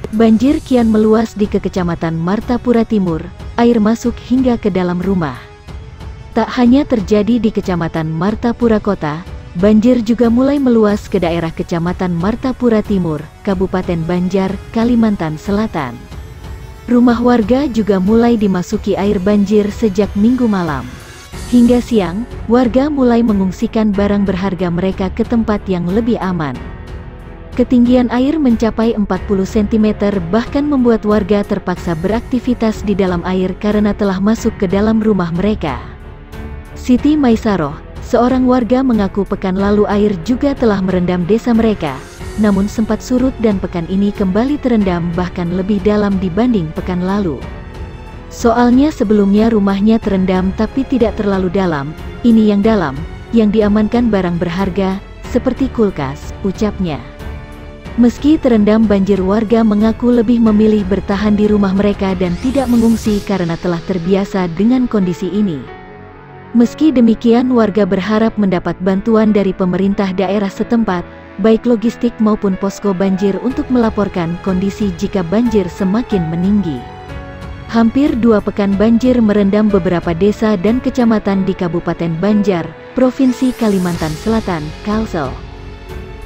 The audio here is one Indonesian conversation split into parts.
Banjir kian meluas di Kecamatan Martapura Timur, air masuk hingga ke dalam rumah. Tak hanya terjadi di Kecamatan Martapura Kota, banjir juga mulai meluas ke daerah Kecamatan Martapura Timur, Kabupaten Banjar, Kalimantan Selatan. Rumah warga juga mulai dimasuki air banjir sejak Minggu malam. Hingga siang, warga mulai mengungsikan barang berharga mereka ke tempat yang lebih aman. Ketinggian air mencapai 40 cm bahkan membuat warga terpaksa beraktivitas di dalam air karena telah masuk ke dalam rumah mereka. Siti Maisaroh, seorang warga mengaku pekan lalu air juga telah merendam desa mereka, namun sempat surut dan pekan ini kembali terendam bahkan lebih dalam dibanding pekan lalu. Soalnya sebelumnya rumahnya terendam tapi tidak terlalu dalam, ini yang dalam, yang diamankan barang berharga, seperti kulkas, ucapnya. Meski terendam banjir, warga mengaku lebih memilih bertahan di rumah mereka dan tidak mengungsi karena telah terbiasa dengan kondisi ini. Meski demikian, warga berharap mendapat bantuan dari pemerintah daerah setempat, baik logistik maupun posko banjir untuk melaporkan kondisi jika banjir semakin meninggi. Hampir 2 pekan banjir merendam beberapa desa dan kecamatan di Kabupaten Banjar, Provinsi Kalimantan Selatan, Kalsel.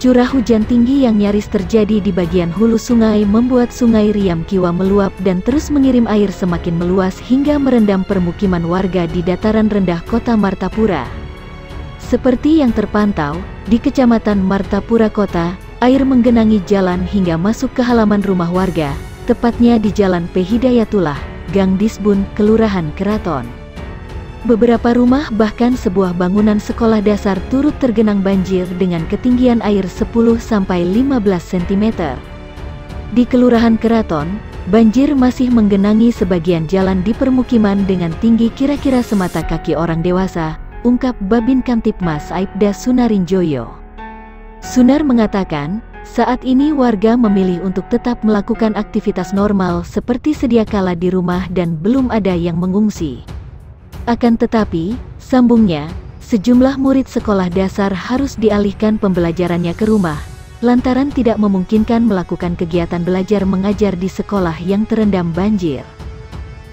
Curah hujan tinggi yang nyaris terjadi di bagian hulu sungai membuat Sungai Riam Kiwa meluap dan terus mengirim air semakin meluas hingga merendam permukiman warga di dataran rendah Kota Martapura. Seperti yang terpantau, di Kecamatan Martapura Kota, air menggenangi jalan hingga masuk ke halaman rumah warga, tepatnya di Jalan P. Hidayatullah, Gang Disbun, Kelurahan Keraton. Beberapa rumah bahkan sebuah bangunan sekolah dasar turut tergenang banjir dengan ketinggian air 10-15 cm. Di Kelurahan Keraton, banjir masih menggenangi sebagian jalan di permukiman dengan tinggi kira-kira semata kaki orang dewasa, ungkap Babin Kamtipmas Aibda Sunarinjoyo. Sunar mengatakan, saat ini warga memilih untuk tetap melakukan aktivitas normal seperti sedia kala di rumah dan belum ada yang mengungsi. Akan tetapi, sambungnya, sejumlah murid sekolah dasar harus dialihkan pembelajarannya ke rumah, lantaran tidak memungkinkan melakukan kegiatan belajar mengajar di sekolah yang terendam banjir.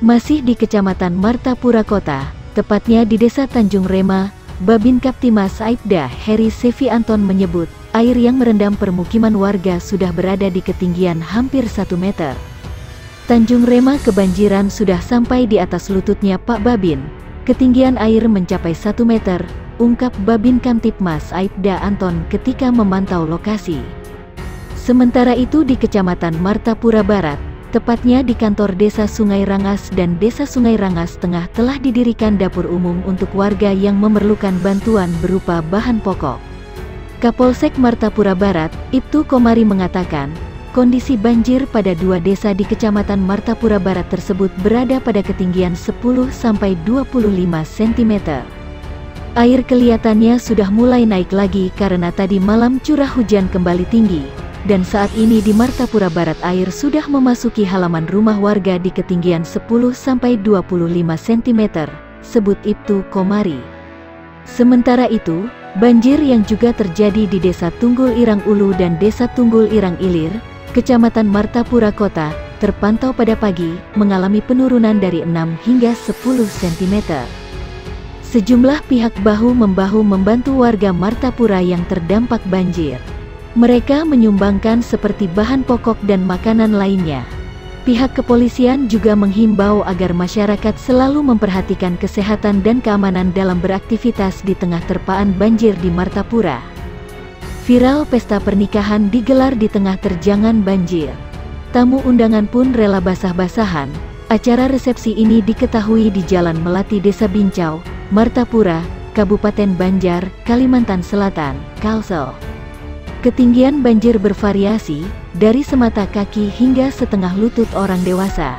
Masih di Kecamatan Martapura Kota, tepatnya di Desa Tanjung Rema, Babin Kaptimas Aibda Heri Sevi Anton menyebut, air yang merendam permukiman warga sudah berada di ketinggian hampir 1 meter. Tanjung Rema kebanjiran sudah sampai di atas lututnya Pak Babin. Ketinggian air mencapai 1 meter, ungkap Babin Kamtipmas Aibda Anton ketika memantau lokasi. Sementara itu di Kecamatan Martapura Barat, tepatnya di kantor Desa Sungai Rangas dan Desa Sungai Rangas Tengah telah didirikan dapur umum untuk warga yang memerlukan bantuan berupa bahan pokok. Kapolsek Martapura Barat, Ibtu Komari mengatakan, kondisi banjir pada 2 desa di Kecamatan Martapura Barat tersebut berada pada ketinggian 10-25 cm. Air kelihatannya sudah mulai naik lagi karena tadi malam curah hujan kembali tinggi, dan saat ini di Martapura Barat air sudah memasuki halaman rumah warga di ketinggian 10-25 cm, sebut Ibtu Komari. Sementara itu, banjir yang juga terjadi di Desa Tunggul Irang Ulu dan Desa Tunggul Irang Ilir, Kecamatan Martapura Kota, terpantau pada pagi, mengalami penurunan dari 6 hingga 10 cm. Sejumlah pihak bahu-membahu membantu warga Martapura yang terdampak banjir. Mereka menyumbangkan seperti bahan pokok dan makanan lainnya. Pihak kepolisian juga menghimbau agar masyarakat selalu memperhatikan kesehatan dan keamanan dalam beraktivitas di tengah terpaan banjir di Martapura. Viral pesta pernikahan digelar di tengah terjangan banjir. Tamu undangan pun rela basah-basahan. Acara resepsi ini diketahui di Jalan Melati Desa Bincau, Martapura, Kabupaten Banjar, Kalimantan Selatan, Kalsel. Ketinggian banjir bervariasi, dari semata kaki hingga setengah lutut orang dewasa.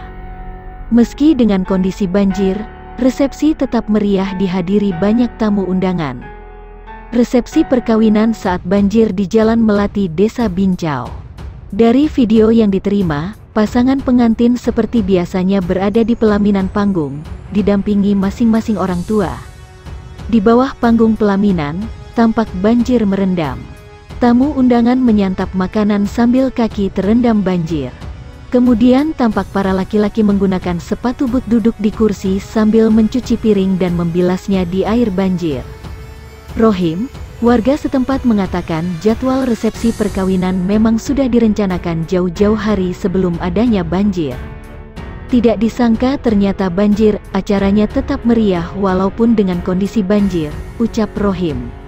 Meski dengan kondisi banjir, resepsi tetap meriah dihadiri banyak tamu undangan. Resepsi perkawinan saat banjir di Jalan Melati Desa Bincau. Dari video yang diterima, pasangan pengantin seperti biasanya berada di pelaminan panggung, didampingi masing-masing orang tua. Di bawah panggung pelaminan, tampak banjir merendam. Tamu undangan menyantap makanan sambil kaki terendam banjir. Kemudian tampak para laki-laki menggunakan sepatu but duduk di kursi sambil mencuci piring dan membilasnya di air banjir. Rohim, warga setempat mengatakan jadwal resepsi perkawinan memang sudah direncanakan jauh-jauh hari sebelum adanya banjir. Tidak disangka ternyata banjir, acaranya tetap meriah walaupun dengan kondisi banjir, ucap Rohim.